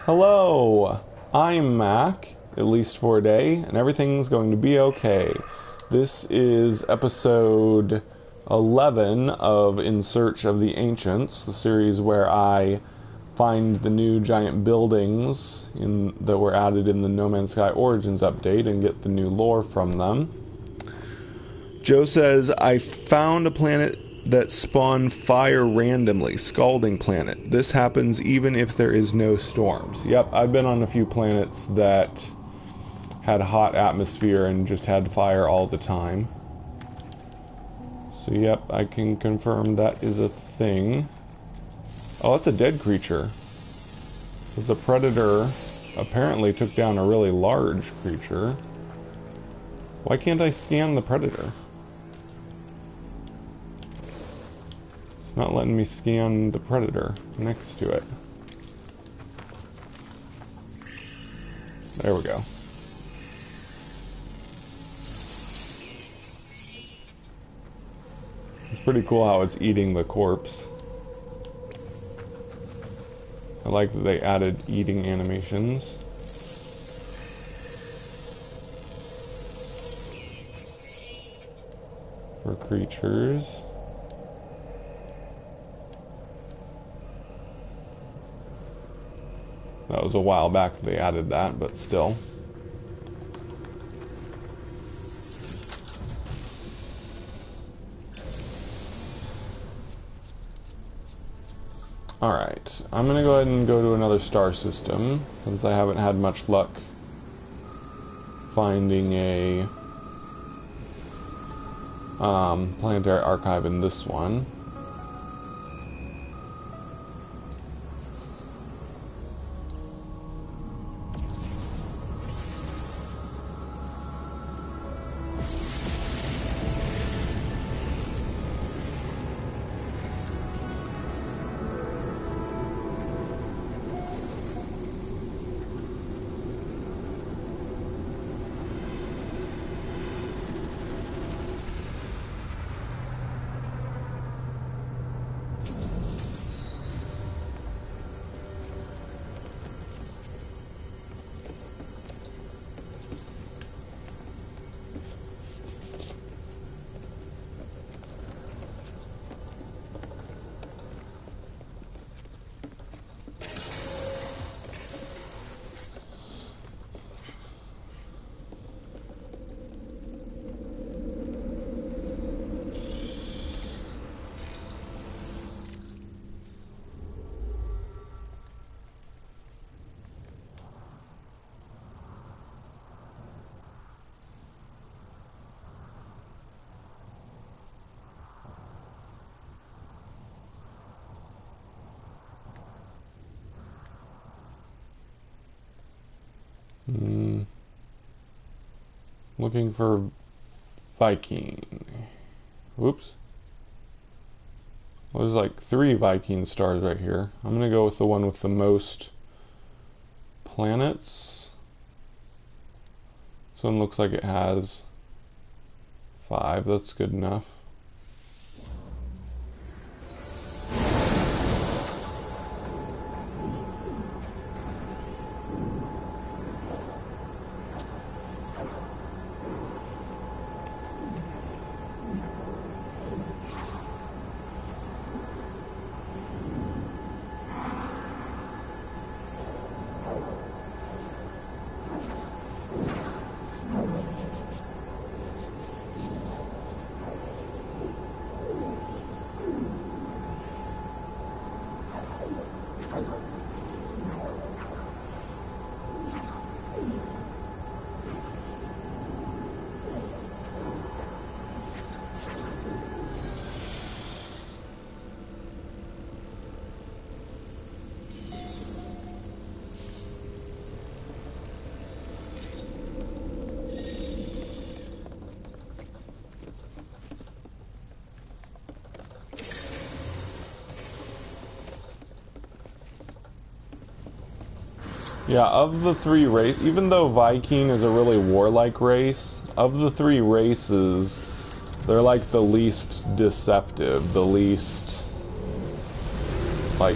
Hello, I'm Mac, at least for a day, and everything's going to be okay. This is episode 11 of In Search of the Ancients, the series where I find the new giant buildings that were added in the No Man's Sky Origins update and get the new lore from them. Joe says, I found a planet that spawned fire randomly, Scalding Planet. This happens even if there is no storms. Yep, I've been on a few planets that had a hot atmosphere and just had fire all the time. So yep, I can confirm that is a thing. Oh, that's a dead creature. Because the Predator apparently took down a really large creature. Why can't I scan the Predator? Not letting me scan the Predator next to it. There we go. It's pretty cool how it's eating the corpse. I like that they added eating animations. For creatures. That was a while back that they added that, but still. Alright, I'm going to go ahead and go to another star system, since I haven't had much luck finding a planetary archive in this one. Looking for Viking. Whoops. Well, there's like 3 Viking stars right here. I'm gonna go with the one with the most planets. This one looks like it has 5. That's good enough. Yeah, of the 3 races, even though Viking is a really warlike race, of the 3 races, they're like the least deceptive, the least, like,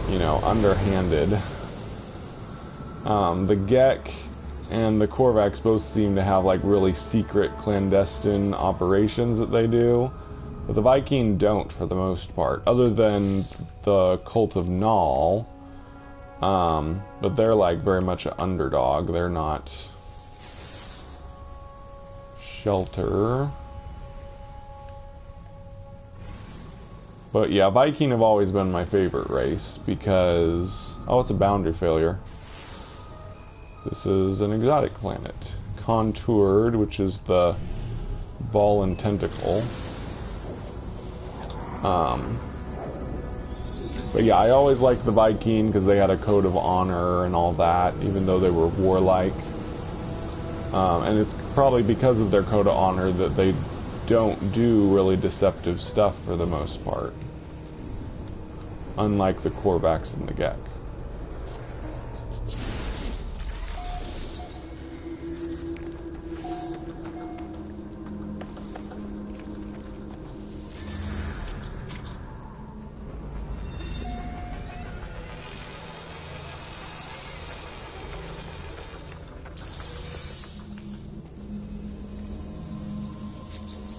you know, underhanded. The Gek and the Korvax both seem to have like really secret clandestine operations that they do, but the Viking don't for the most part, other than the Cult of Null. But they're like very much an underdog. They're not Shelter. But yeah, Viking have always been my favorite race because... Oh, it's a boundary failure. This is an exotic planet. Contoured, which is the ball and tentacle. But yeah, I always liked the Viking because they had a code of honor and all that, even though they were warlike. And it's probably because of their code of honor that they don't do really deceptive stuff for the most part. Unlike the Korvax and the Gek.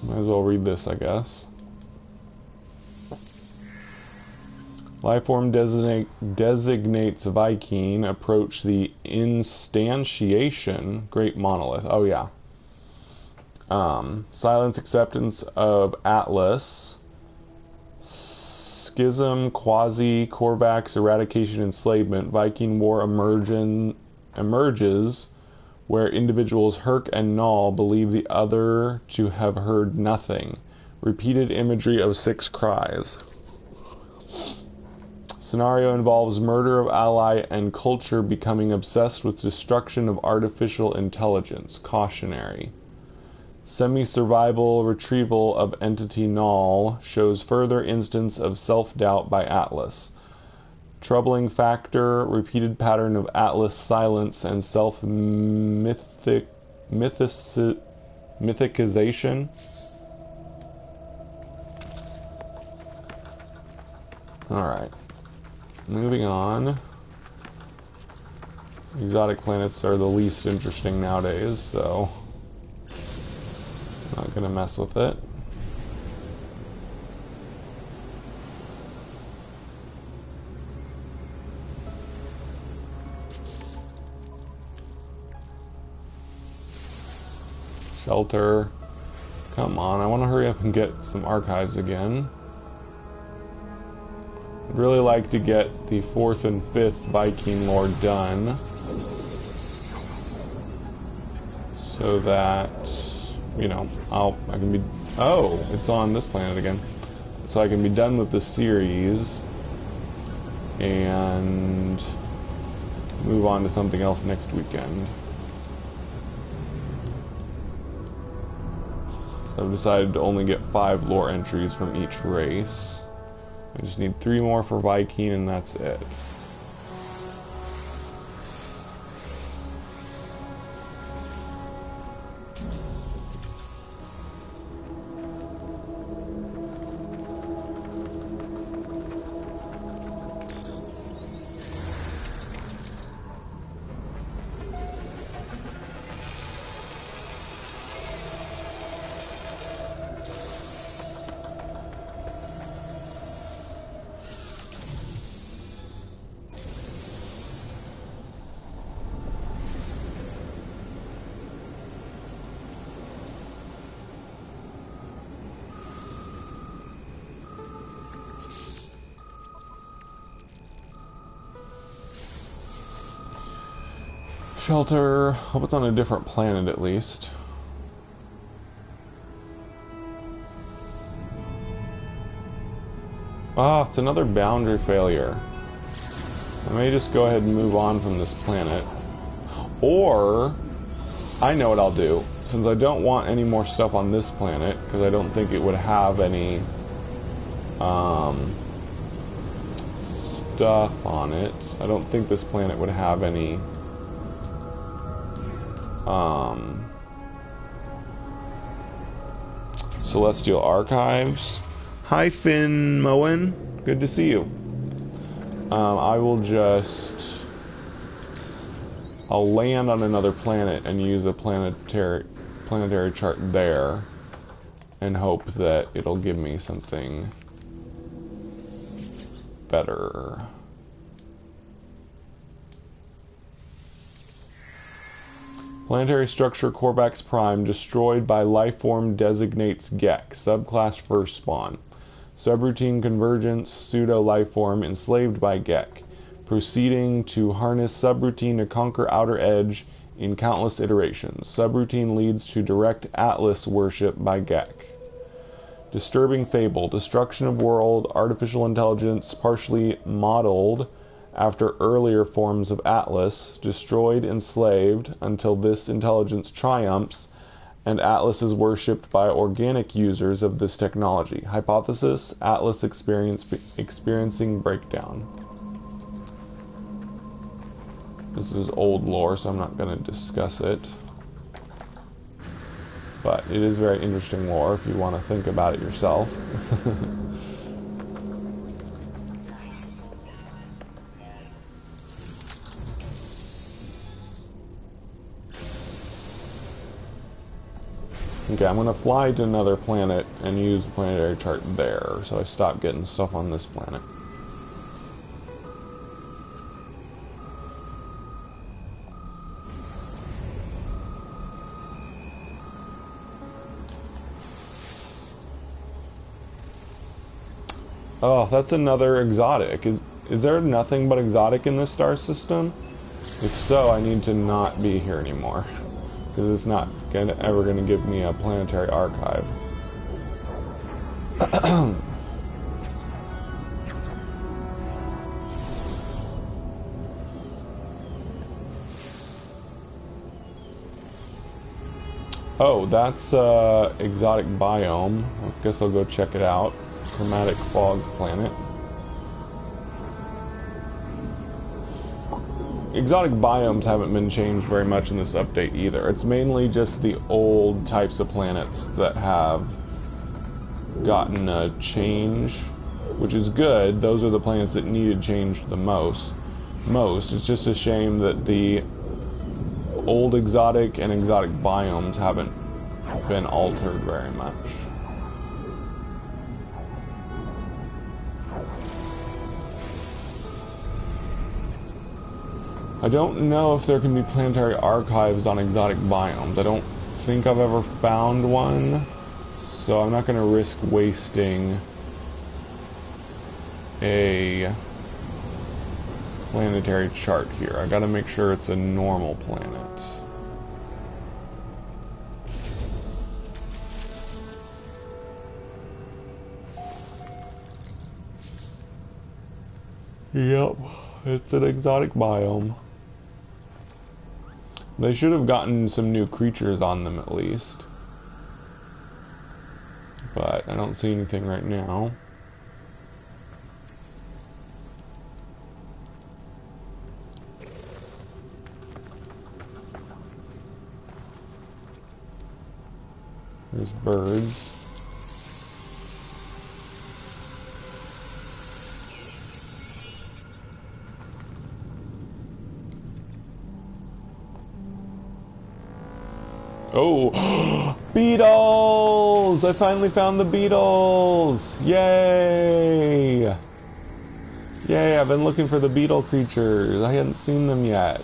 Might as well read this, I guess. Lifeform designates Viking. Approach the instantiation. Great monolith. Oh, yeah. Silence acceptance of Atlas. Schism, quasi, Korvax, eradication, enslavement. Viking war emerges where individuals Herc and Null believe the other to have heard nothing. Repeated imagery of 6 cries. Scenario involves murder of ally and culture becoming obsessed with destruction of artificial intelligence. Cautionary. Semi-survival retrieval of entity Null shows further instance of self-doubt by Atlas. Troubling factor, repeated pattern of Atlas silence and self-mythicization. Alright. Moving on. Exotic planets are the least interesting nowadays, so not gonna mess with it. Shelter. Come on, I want to hurry up and get some archives again. I'd really like to get the 4th and 5th Viking lore done. So that, you know, I can be... Oh, it's on this planet again. So I can be done with the series and move on to something else next weekend. I've decided to only get 5 lore entries from each race. I just need 3 more for Viking and that's it. Shelter. Hope it's on a different planet at least. Ah, it's another boundary failure. I may just go ahead and move on from this planet. Or, I know what I'll do. Since I don't want any more stuff on this planet, because I don't think it would have any stuff on it. I don't think this planet would have any Celestial Archives. Hi Finn Moen, good to see you. I will just I'll land on another planet and use a planetary chart there and hope that it'll give me something better. Planetary structure Corvax Prime destroyed by lifeform designates Gek, subclass first spawn. Subroutine convergence pseudo lifeform enslaved by Gek, proceeding to harness subroutine to conquer outer edge in countless iterations. Subroutine leads to direct Atlas worship by Gek. Disturbing fable, destruction of world, artificial intelligence partially modeled after earlier forms of Atlas, destroyed, enslaved, until this intelligence triumphs, and Atlas is worshipped by organic users of this technology. Hypothesis, Atlas experiencing breakdown. This is old lore, so I'm not going to discuss it. But it is very interesting lore if you want to think about it yourself. Okay, I'm going to fly to another planet and use the planetary chart there, so I stop getting stuff on this planet. Oh, that's another exotic. Is there nothing but exotic in this star system? If so, I need to not be here anymore. Because it's not ever going to give me a planetary archive. Oh, that's exotic biome. I guess I'll go check it out. Chromatic fog planet. Exotic biomes haven't been changed very much in this update either. It's mainly just the old types of planets that have gotten a change, which is good. Those are the planets that needed change the most. It's just a shame that the old exotic and exotic biomes haven't been altered very much. I don't know if there can be planetary archives on exotic biomes. I don't think I've ever found one, so I'm not going to risk wasting a planetary chart here. I got to make sure it's a normal planet. Yep, it's an exotic biome. They should have gotten some new creatures on them at least. But I don't see anything right now. There's birds. Oh, beetles! I finally found the beetles! Yay! Yay, I've been looking for the beetle creatures. I hadn't seen them yet.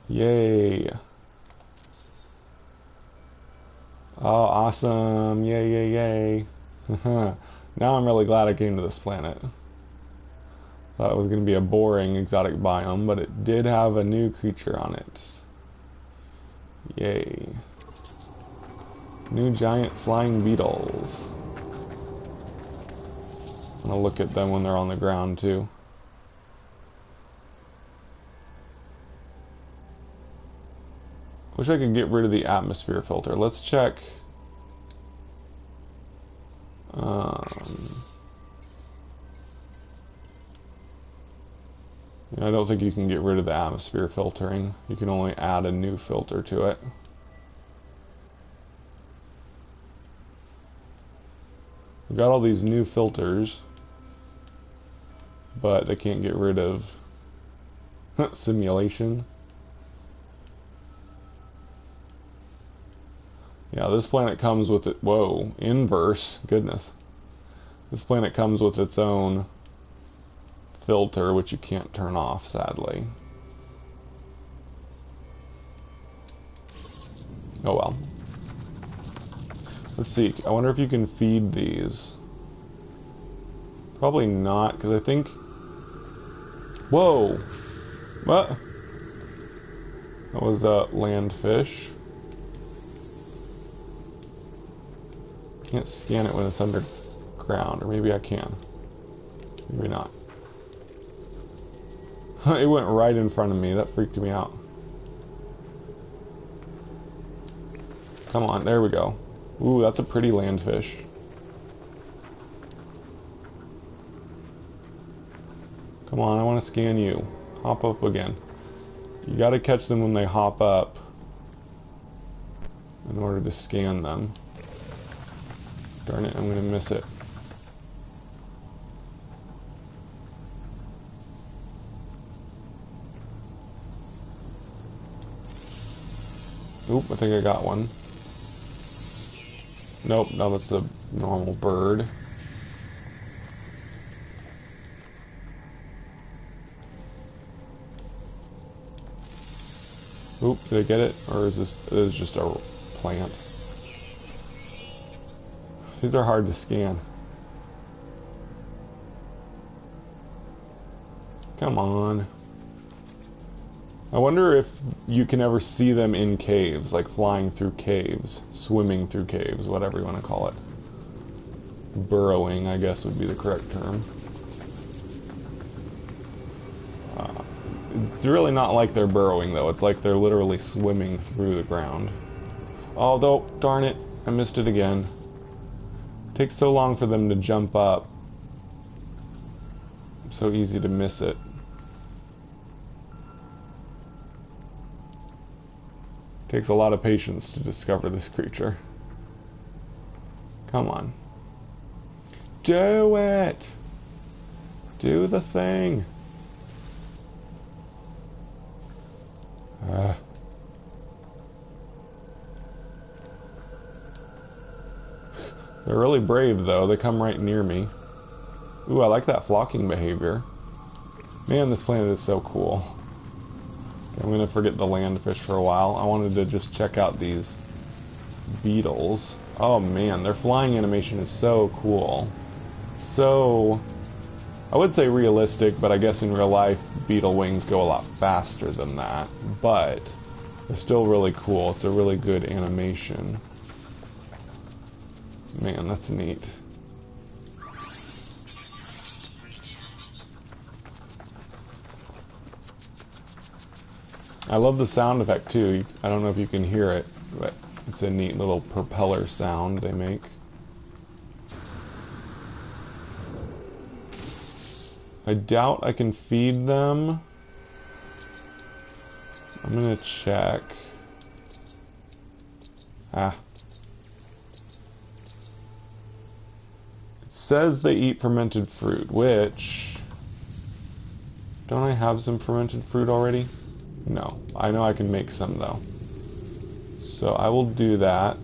Yay. Oh, awesome. Yay, yay, yay. Now I'm really glad I came to this planet. Thought it was going to be a boring exotic biome, but it did have a new creature on it. Yay. New giant flying beetles. I'm gonna look at them when they're on the ground too. Wish I could get rid of the atmosphere filter. Let's check. I don't think you can get rid of the atmosphere filtering. You can only add a new filter to it. We've got all these new filters, but they can't get rid of Simulation. Yeah, this planet comes with it. Whoa, inverse. Goodness. This planet comes with its own filter, which you can't turn off, sadly. Oh well. Let's see. I wonder if you can feed these. Probably not, because I think... Whoa! What? That was a land fish. Can't scan it when it's underground, or maybe I can. Maybe not. It went right in front of me. That freaked me out. Come on, there we go. Ooh, that's a pretty land fish. Come on, I want to scan you. Hop up again. You gotta catch them when they hop up in order to scan them. Darn it, I'm gonna miss it. Oop, I think I got one. Nope, no, that's a normal bird. Oop, did I get it? Or is this just a plant? These are hard to scan. Come on. I wonder if you can ever see them in caves, like flying through caves, swimming through caves, whatever you want to call it. Burrowing, I guess, would be the correct term. It's really not like they're burrowing, though. It's like they're literally swimming through the ground. Although, darn it, I missed it again. It takes so long for them to jump up. So easy to miss it. Takes a lot of patience to discover this creature. Come on. Do it! Do the thing! They're really brave, though. They come right near me. Ooh, I like that flocking behavior. Man, this planet is so cool. Okay, I'm gonna forget the landfish for a while. I wanted to just check out these beetles. Oh man, their flying animation is so cool. So, I would say realistic, but I guess in real life, beetle wings go a lot faster than that. But, they're still really cool. It's a really good animation. Man, that's neat. I love the sound effect too. I don't know if you can hear it, but it's a neat little propeller sound they make. I doubt I can feed them. I'm gonna check. Ah. It says they eat fermented fruit, which... Don't I have some fermented fruit already? No. I know I can make some, though. So I will do that.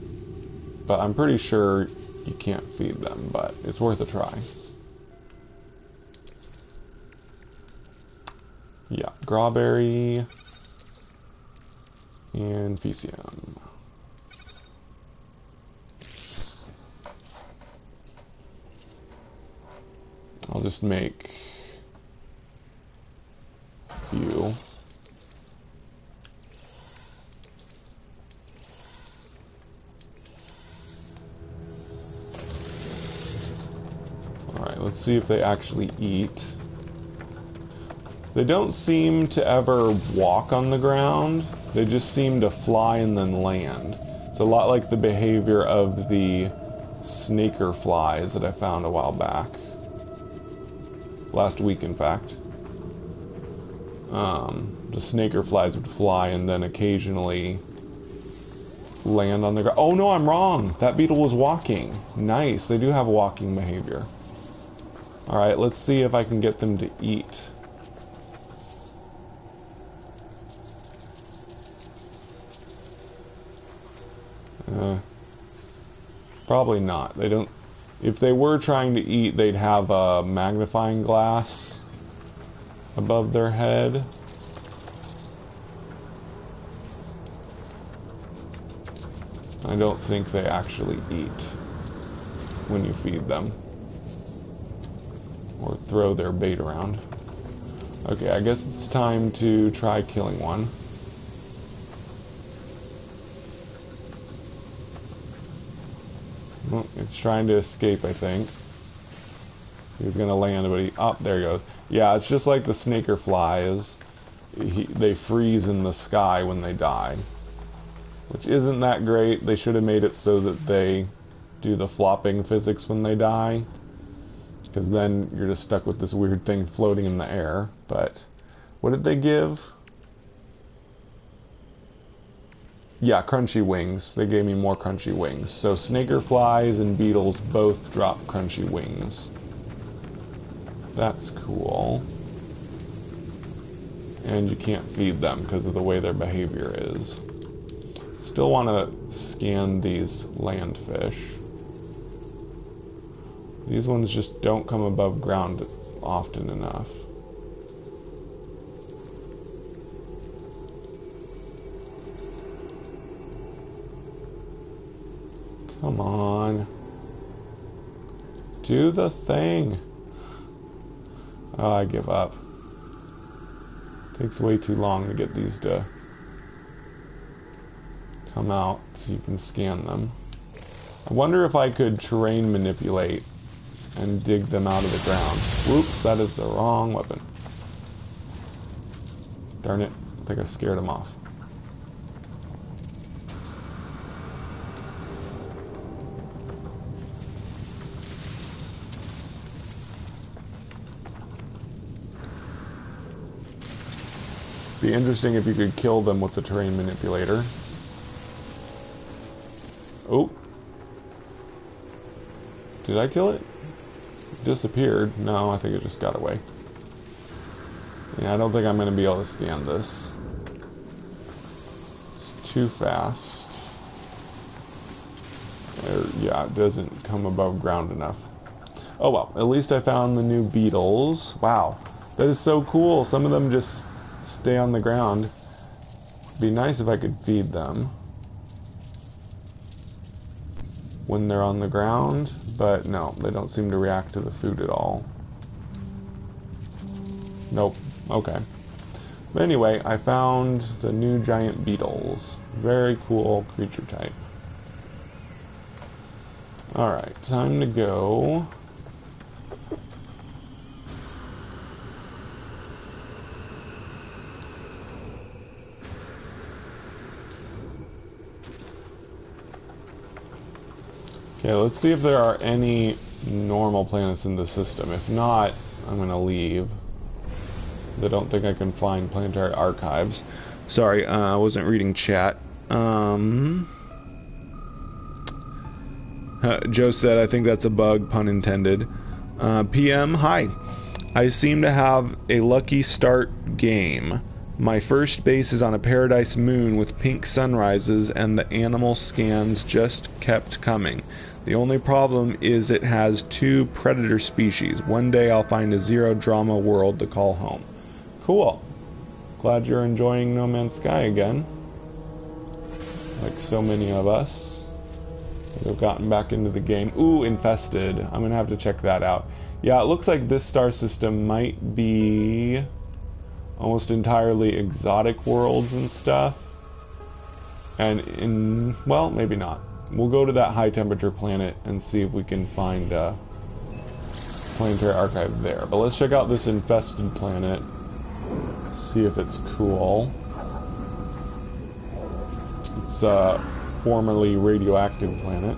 But I'm pretty sure you can't feed them, but it's worth a try. Yeah, Grawberry and Fecium. I'll just make a few. Alright, let's see if they actually eat. They don't seem to ever walk on the ground. They just seem to fly and then land. It's a lot like the behavior of the snaker flies that I found a while back. Last week, in fact. The snaker flies would fly and then occasionally land on the ground. Oh no, I'm wrong! That beetle was walking. Nice, they do have walking behavior. Alright, let's see if I can get them to eat. Probably not. They don't... If they were trying to eat, they'd have a magnifying glass above their head. I don't think they actually eat when you feed them. Or throw their bait around. Okay, I guess it's time to try killing one. Oh, it's trying to escape, I think. He's gonna land, but he... Oh, there he goes. Yeah, it's just like the snaker flies. They freeze in the sky when they die. Which isn't that great. They should have made it so that they do the flopping physics when they die. Because then you're just stuck with this weird thing floating in the air. But, what did they give? Yeah, crunchy wings. They gave me more crunchy wings. So snaker flies and beetles both drop crunchy wings. That's cool. And you can't feed them because of the way their behavior is. Still want to scan these landfish. These ones just don't come above ground often enough. Come on. Do the thing. Oh, I give up. Takes way too long to get these to come out so you can scan them. I wonder if I could terrain manipulate and dig them out of the ground. Whoops, that is the wrong weapon. Darn it, I think I scared him off. Be interesting if you could kill them with the terrain manipulator. Oh. Did I kill it? It disappeared. No, I think it just got away. Yeah, I don't think I'm going to be able to scan this. It's too fast. Yeah, it doesn't come above ground enough. Oh well, at least I found the new beetles. Wow, that is so cool. Some of them just stay on the ground. It'd be nice if I could feed them when they're on the ground, but no, they don't seem to react to the food at all. Nope. Okay. But anyway, I found the new giant beetles. Very cool creature type. Alright, time to go. Okay, let's see if there are any normal planets in the system. If not, I'm going to leave. I don't think I can find planetary archives. Sorry, I wasn't reading chat. Joe said, I think that's a bug, pun intended. PM, hi. I seem to have a lucky start game. My first base is on a paradise moon with pink sunrises, and the animal scans just kept coming. The only problem is it has 2 predator species. One day I'll find a zero drama world to call home. Cool. Glad you're enjoying No Man's Sky again. Like so many of us who have gotten back into the game. Ooh, Infested. I'm going to have to check that out. Yeah, it looks like this star system might be almost entirely exotic worlds and stuff. And well, maybe not. We'll go to that high temperature planet and see if we can find a planetary archive there. But let's check out this infested planet. See if it's cool. It's a formerly radioactive planet.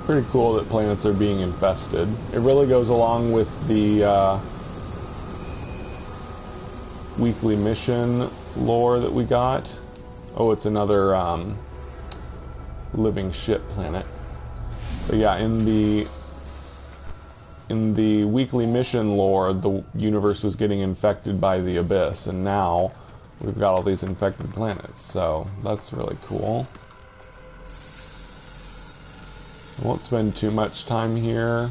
Pretty cool that planets are being infested. It really goes along with the weekly mission lore that we got. Oh, it's another living ship planet. But yeah, in the weekly mission lore, the universe was getting infected by the abyss, and now we've got all these infected planets, so that's really cool. I won't spend too much time here,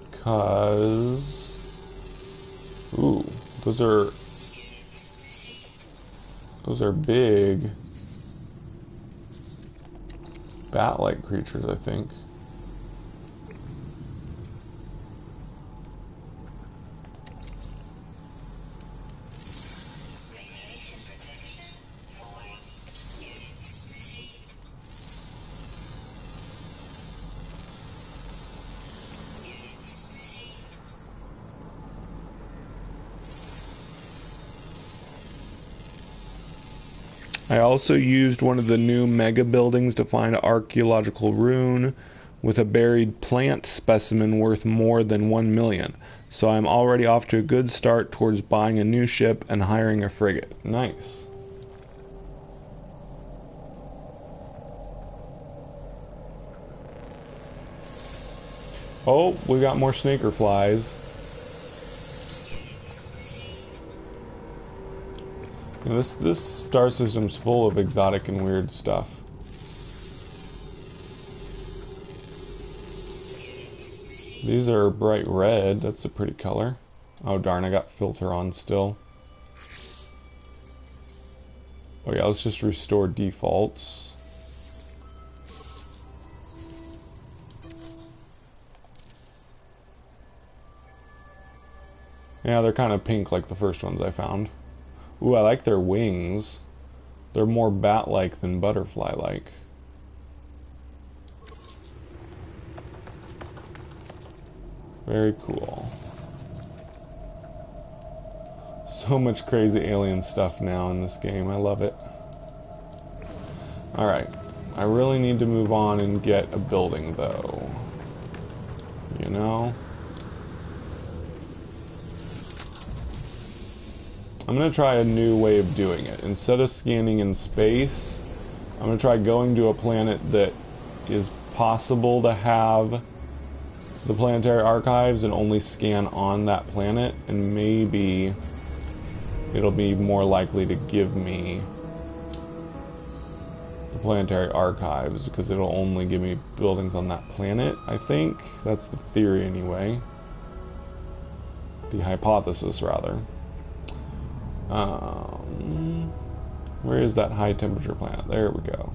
because... Ooh, those are big bat-like creatures, I think. I also used one of the new mega buildings to find an archaeological rune with a buried plant specimen worth more than 1 million. So I'm already off to a good start towards buying a new ship and hiring a frigate. Nice. Oh, we got more snaker flies. This star system's full of exotic and weird stuff. These are bright red. That's a pretty color. Oh darn, I got filter on still. Oh yeah, let's just restore defaults. Yeah, they're kind of pink like the first ones I found. Ooh, I like their wings. They're more bat-like than butterfly-like. Very cool. So much crazy alien stuff now in this game. I love it. Alright. I really need to move on and get a building, though. You know? I'm going to try a new way of doing it. Instead of scanning in space, I'm going to try going to a planet that is possible to have the planetary archives and only scan on that planet, and maybe it'll be more likely to give me the planetary archives because it'll only give me buildings on that planet, I think. That's the theory anyway. The hypothesis, rather. Where is that high temperature planet? There we go.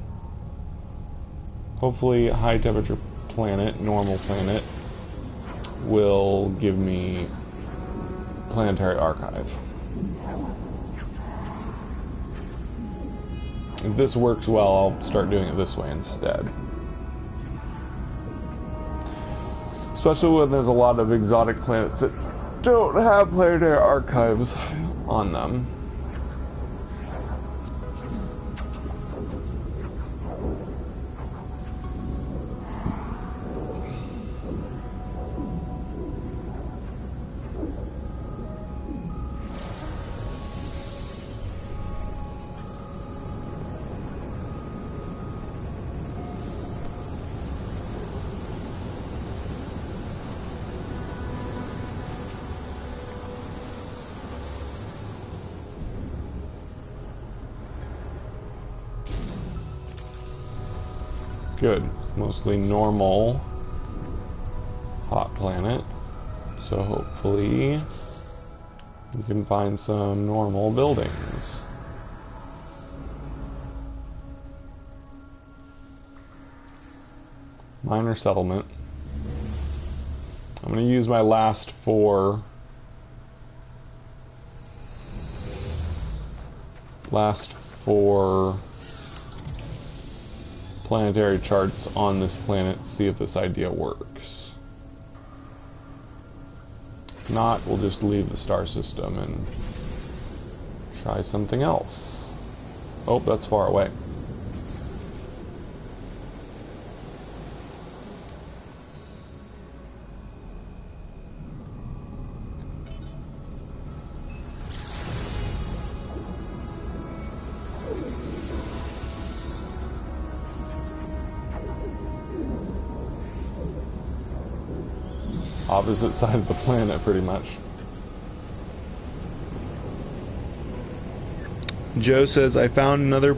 Hopefully a high temperature planet, normal planet, will give me planetary archive. If this works well, I'll start doing it this way instead. Especially when there's a lot of exotic planets that don't have planetary archives on them. Good. It's mostly normal hot planet. So hopefully we can find some normal buildings. Minor settlement. I'm going to use my last four planetary charts on this planet, see if this idea works. If not, we'll just leave the star system and try something else. Oh, that's far away. Opposite side of the planet, pretty much. Joe says, I found another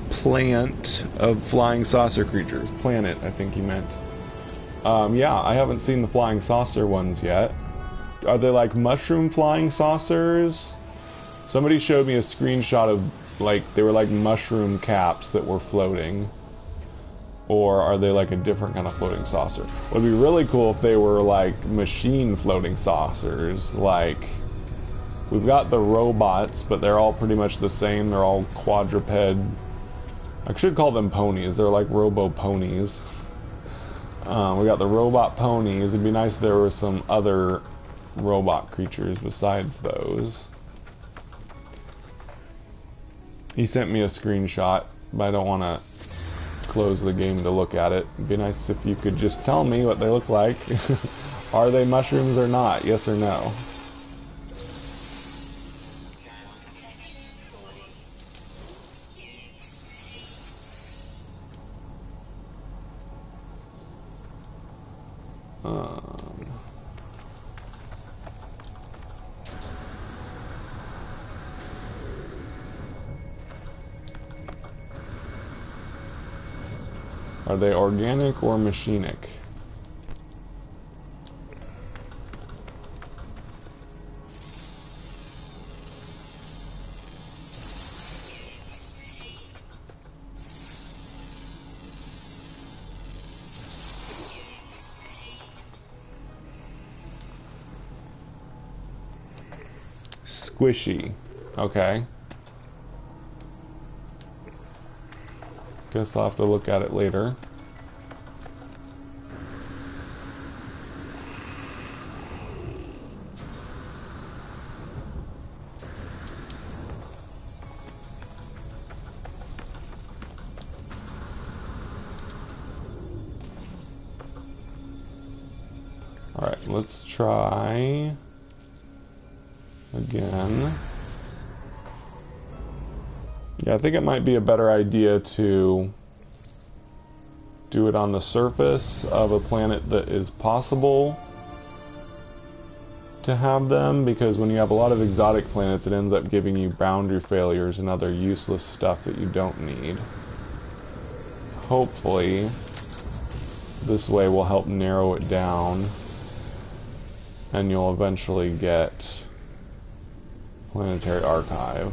plant of flying saucer creatures. Planet, I think he meant. Yeah, I haven't seen the flying saucer ones yet. Are they like mushroom flying saucers? Somebody showed me a screenshot of, like, they were like mushroom caps that were floating. Or are they like a different kind of floating saucer? It would be really cool if they were like machine floating saucers. Like, we've got the robots, but they're all pretty much the same. They're all quadruped. I should call them ponies. They're like robo-ponies. We got the robot ponies. It'd be nice if there were some other robot creatures besides those. He sent me a screenshot, but I don't want to close the game to look at it. It'd be nice if you could just tell me what they look like. Are they mushrooms or not? Yes or no? Are they organic or machinic? Squishy. Okay. Guess I'll have to look at it later. Alright, let's try again. Yeah, I think it might be a better idea to do it on the surface of a planet that is possible to have them, because when you have a lot of exotic planets, it ends up giving you boundary failures and other useless stuff that you don't need. Hopefully, this way will help narrow it down, and you'll eventually get Planetary Archive.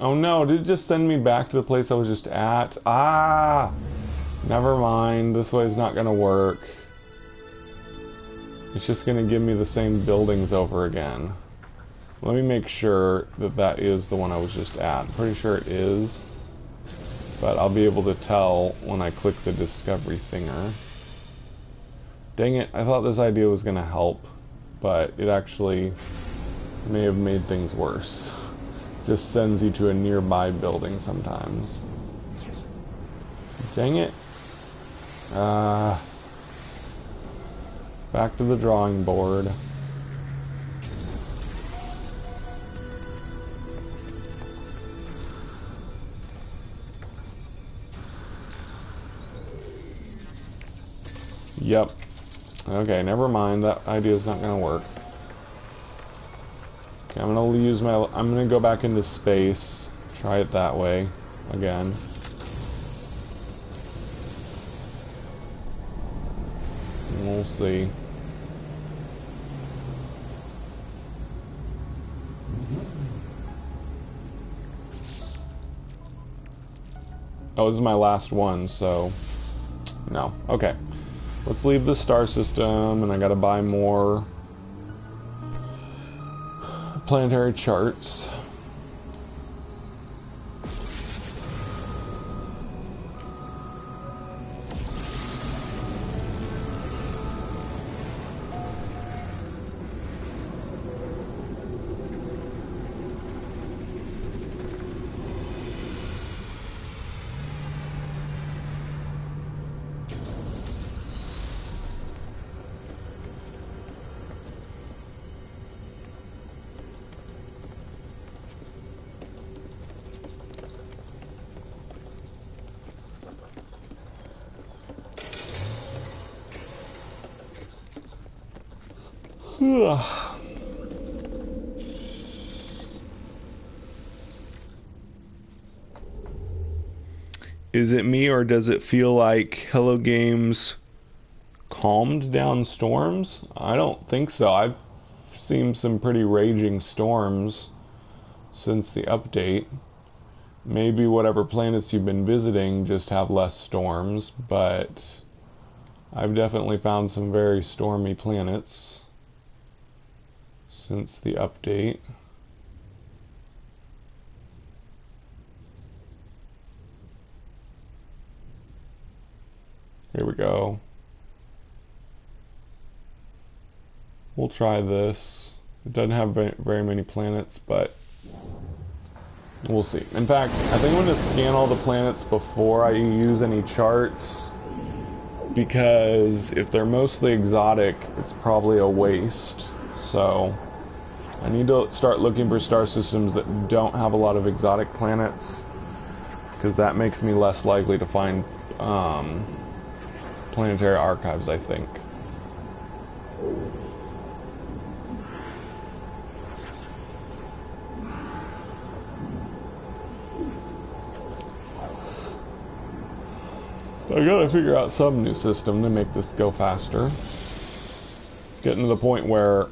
Oh no, did it just send me back to the place I was just at? Ah! Never mind, this way's not gonna work. It's just gonna give me the same buildings over again. Let me make sure that that is the one I was just at. I'm pretty sure it is. But I'll be able to tell when I click the discovery thinger. Dang it, I thought this idea was gonna help, but it actually may have made things worse. Just sends you to a nearby building sometimes. Dang it. Back to the drawing board. Yep. Okay, never mind. That idea's not gonna work. Okay, I'm gonna go back into space. Try it that way again. And we'll see. Oh, this is my last one, so no. Okay. Let's leave the star system, and I gotta buy more planetary charts. Is it me, or does it feel like Hello Games calmed down storms? I don't think so. I've seen some pretty raging storms since the update. Maybe whatever planets you've been visiting just have less storms, but I've definitely found some very stormy planets since the update. Here we go. We'll try this. It doesn't have very many planets, but we'll see. In fact, I think I'm going to scan all the planets before I use any charts, because if they're mostly exotic, it's probably a waste. So I need to start looking for star systems that don't have a lot of exotic planets, because that makes me less likely to find planetary archives, I think. I gotta figure out some new system to make this go faster. It's getting to the point where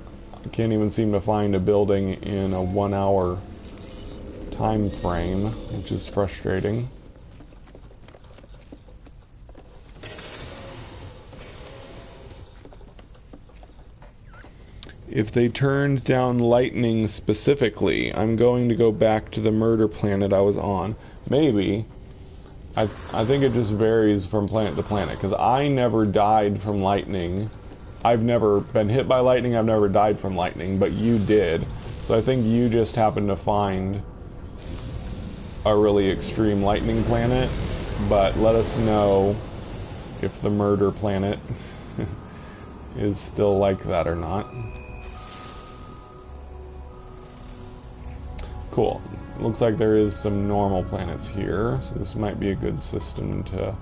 I can't even seem to find a building in a 1 hour time frame, which is frustrating. If they turned down lightning specifically, I'm going to go back to the murder planet I was on. Maybe. I think it just varies from planet to planet, because I never died from lightning. I've never been hit by lightning, I've never died from lightning, but you did. So I think you just happened to find a really extreme lightning planet, but let us know if the murder planet is still like that or not. Cool. Looks like there is some normal planets here, so this might be a good system to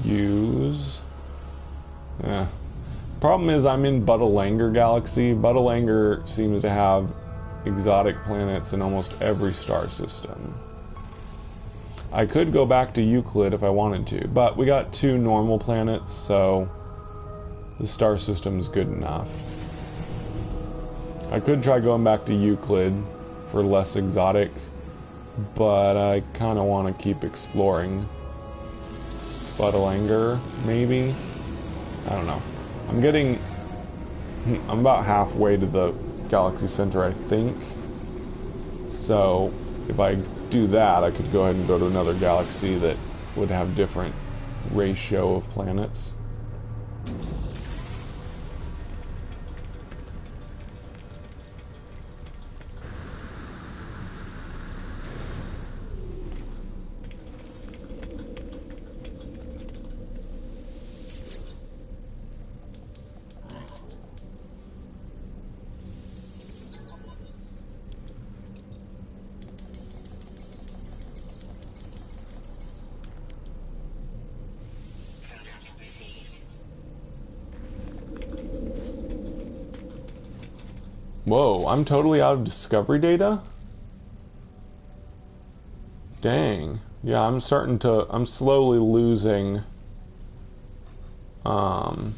use. Yeah. Problem is, I'm in Buttelanger Galaxy. Buttelanger seems to have exotic planets in almost every star system. I could go back to Euclid if I wanted to, but we got 2 normal planets, so the star system's good enough. I could try going back to Euclid for less exotic, but I kind of want to keep exploring Buttelanger, maybe? I don't know. I'm about halfway to the galaxy center, I think. So if I do that, I could go ahead and go to another galaxy that would have different ratio of planets. Whoa, I'm totally out of discovery data? Dang. Yeah, I'm slowly losing, man.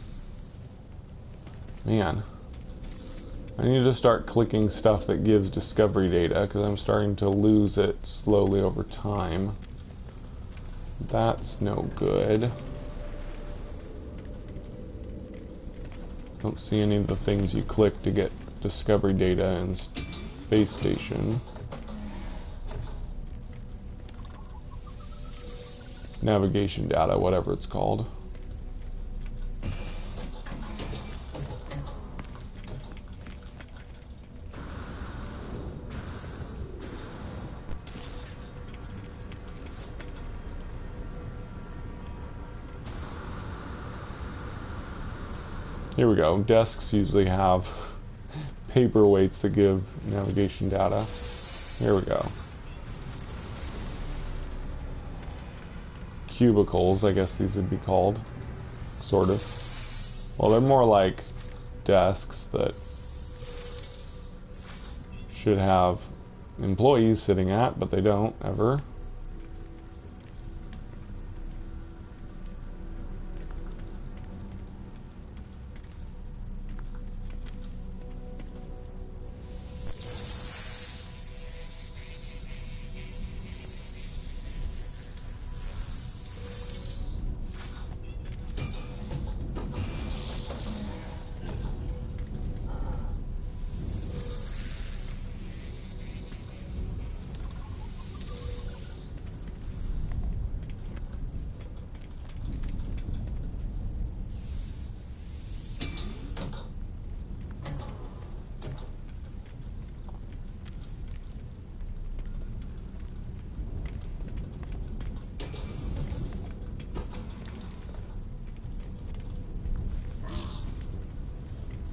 I need to start clicking stuff that gives discovery data, because I'm starting to lose it slowly over time. That's no good. Don't see any of the things you click to get discovery data in Space Station. Navigation data, whatever it's called. Here we go. Desks usually have paperweights that give navigation data. Here we go. Cubicles, I guess these would be called. Sort of. Well, they're more like desks that should have employees sitting at, but they don't ever.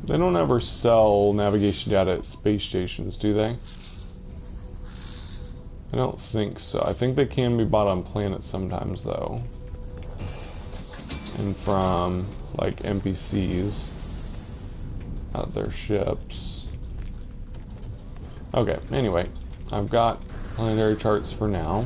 They don't ever sell navigation data at space stations, do they? I don't think so. I think they can be bought on planets sometimes, though. And from, like, NPCs at their ships. Okay, anyway. I've got planetary charts for now.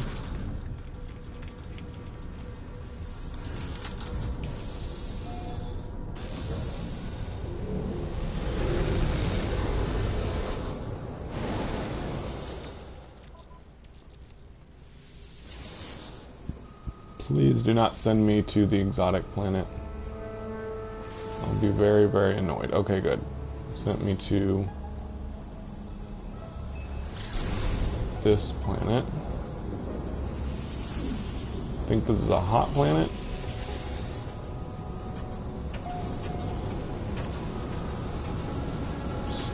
Please do not send me to the exotic planet. I'll be very, very annoyed. Okay, good. Sent me to this planet. I think this is a hot planet.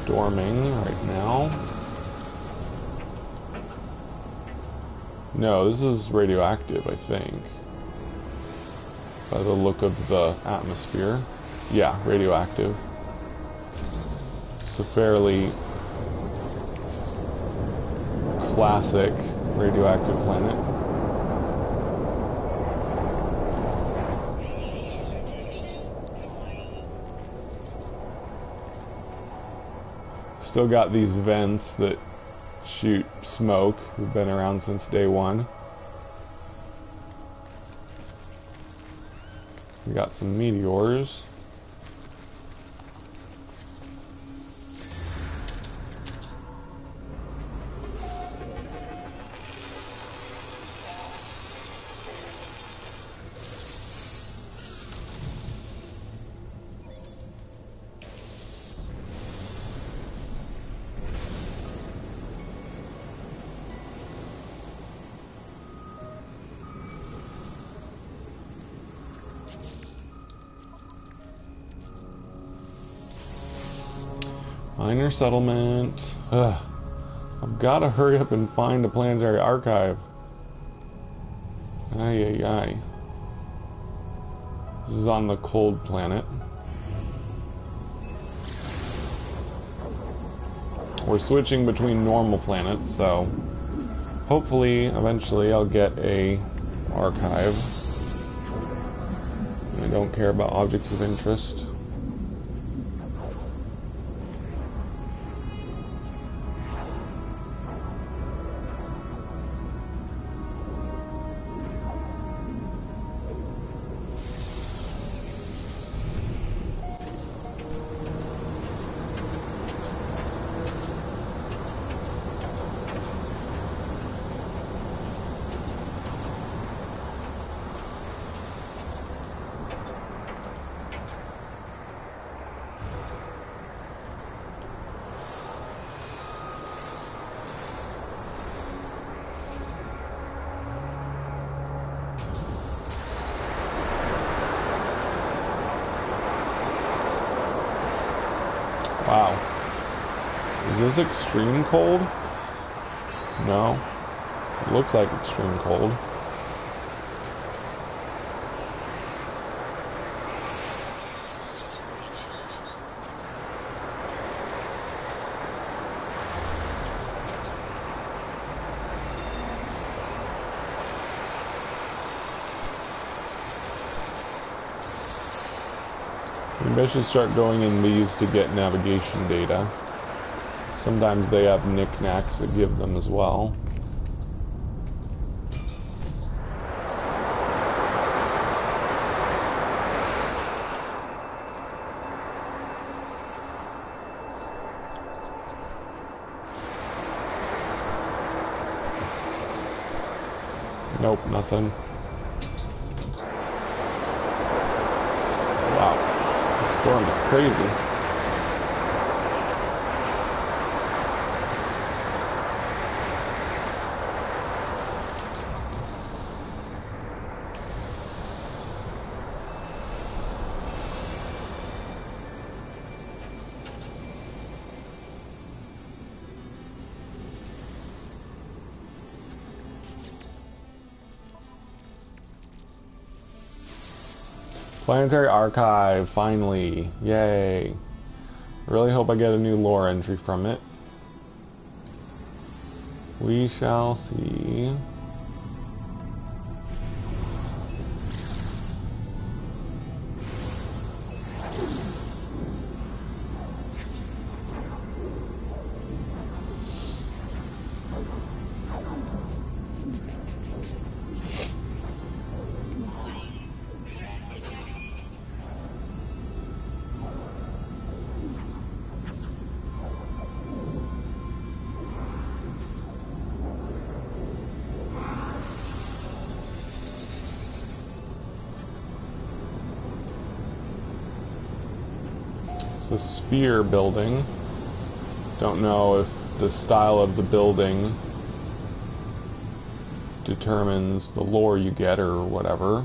Storming right now. No, this is radioactive, I think. By the look of the atmosphere. Yeah, radioactive. It's a fairly classic radioactive planet. Still got these vents that shoot smoke. They've been around since day one. We got some meteors. Minor settlement. Ugh. I've got to hurry up and find a planetary archive. Ay, ay, ay. This is on the cold planet. We're switching between normal planets, so hopefully, eventually, I'll get a archive. I don't care about objects of interest. Wow. Is this extreme cold? No. It looks like extreme cold. Maybe I should start going in these to get navigation data. Sometimes they have knickknacks that give them as well. Nope, nothing. Wow, this storm is crazy. Planetary Archive, finally. Yay. Really hope I get a new lore entry from it. We shall see. The sphere building. Don't know if the style of the building determines the lore you get or whatever.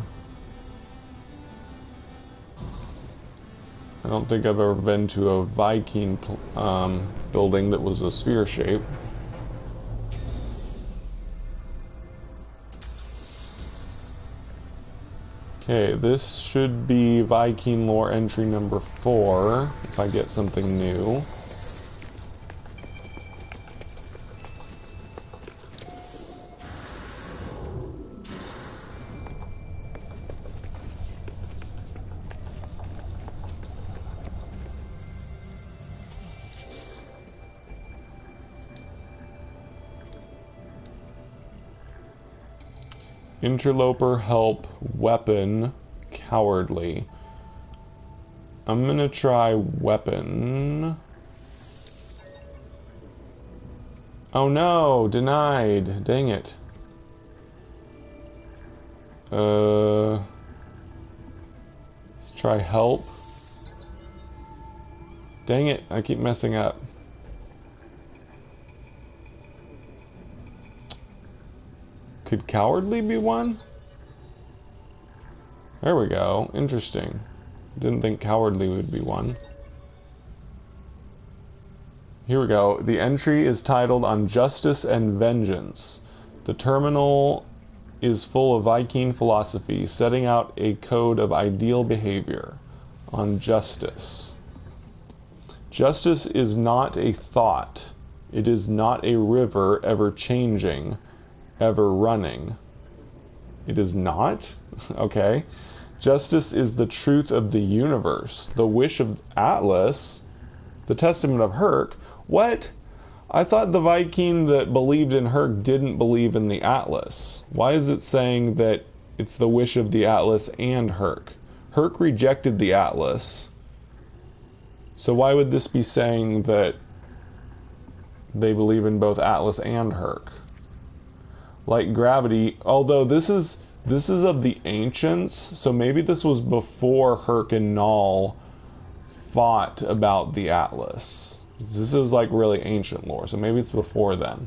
I don't think I've ever been to a Viking building that was a sphere shape. Okay, this should be Viking lore entry number 4, if I get something new. Interloper help weapon cowardly. I'm gonna try weapon. Oh no, denied. Dang it. Let's try help. Dang it, I keep messing up. Could cowardly be one? There we go. Interesting. Didn't think cowardly would be one. Here we go. The entry is titled On Justice and Vengeance. The terminal is full of Viking philosophy, setting out a code of ideal behavior. On justice. Justice is not a thought. It is not a river ever changing, ever running. It is not? Okay. Justice is the truth of the universe. The wish of Atlas. The testament of Herc. What? I thought the Viking that believed in Herc didn't believe in the Atlas. Why is it saying that it's the wish of the Atlas and Herc? Herc rejected the Atlas. So why would this be saying that they believe in both Atlas and Herc? Like gravity, although this is of the ancients, so maybe this was before Herc and Null fought about the Atlas. This is like really ancient lore, so maybe it's before then.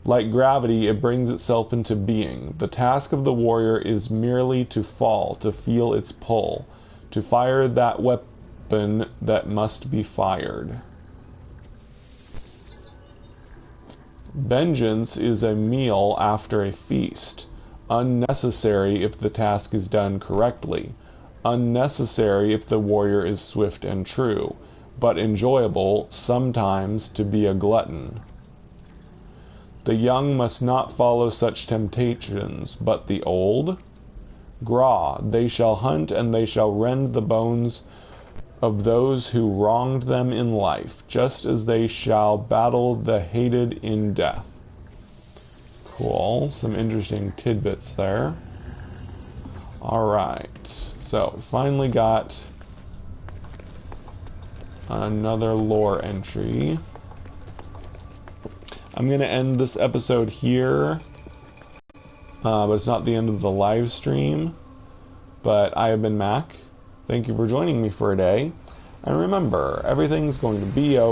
Like gravity, it brings itself into being. The task of the warrior is merely to fall, to feel its pull, to fire that weapon that must be fired. Vengeance is a meal after a feast, unnecessary if the task is done correctly, unnecessary if the warrior is swift and true, but enjoyable sometimes to be a glutton. The young must not follow such temptations, but the old? Gra, they shall hunt and they shall rend the bones of those who wronged them in life, just as they shall battle the hated in death. Cool. Some interesting tidbits there. Alright. So, we finally got another lore entry. I'm going to end this episode here, but it's not the end of the live stream. But I have been Mac. Thank you for joining me for a day. And remember, everything's going to be okay.